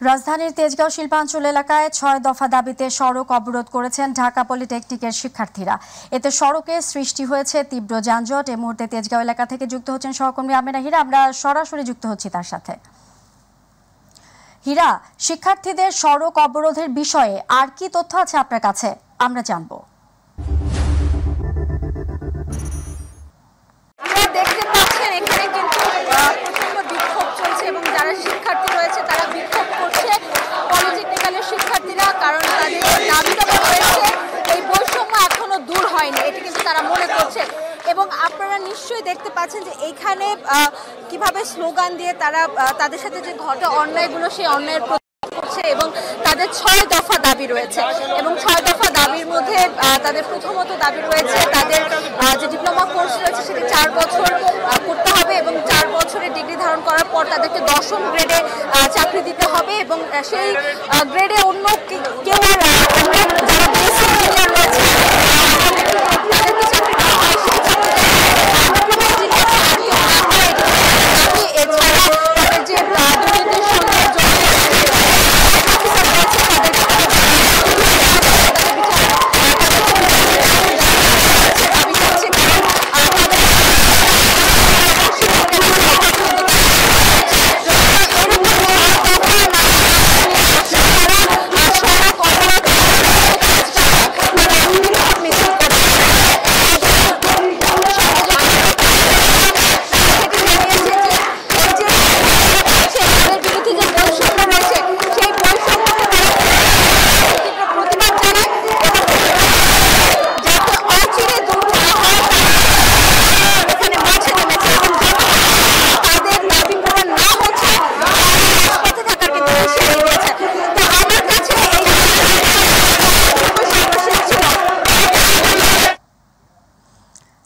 রাজধানীর তেজগাঁও শিল্পাঞ্চল এলাকায় ৬ দফা দাবিতে সড়ক অবরোধ করেছেন ঢাকা পলিটেকনিকের শিক্ষার্থীরা। এতে সড়কে সৃষ্টি হয়েছে তীব্র যানজট। এই মুহূর্তে তেজগাঁও এলাকা থেকে যুক্ত হচ্ছেন সহকর্মী আমেনা হীরা। আমরা সরাসরি যুক্ত হচ্ছি তার সাথে। হীরা, শিক্ষার্থীদের সড়ক অবরোধের বিষয়ে আর কি তথ্য আছে আপনার কাছে, আমরা জানবো। দেখতে পাচ্ছেন এখানে কিন্তু প্রচন্ড বিক্ষোভ চলছে এবং যারা শিক্ষার্থী রয়েছে তারা বিক্ষোভ করছে, পলিটেকনিক্যালের শিক্ষার্থীরা, কারণ তাদের দাবি দাবা রয়েছে এই বৈষম্য এখনো দূর হয়নি, এটি কিন্তু তারা মনে করছে। এবং আপনারা নিশ্চয়ই দেখতে পাচ্ছেন যে এইখানে কিভাবে স্লোগান দিয়ে তারা তাদের সাথে যে ঘটে অন্যায়গুলো সেই অন্যায়ের করছে এবং তাদের ৬ দফা দাবি রয়েছে। এবং ৬ দফা দাবির মধ্যে তাদের প্রথমত দাবি রয়েছে তাদের যে ডিপ্লোমা কোর্স রয়েছে সেটি ৪ বছর করতে হবে এবং 4 বছরের ডিগ্রি ধারণ করার পর তাদেরকে 10ম গ্রেডে চাকরি দিতে হবে এবং সেই গ্রেডে অন্য কেউ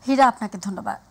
হীরা, আপনাকে ধন্যবাদ।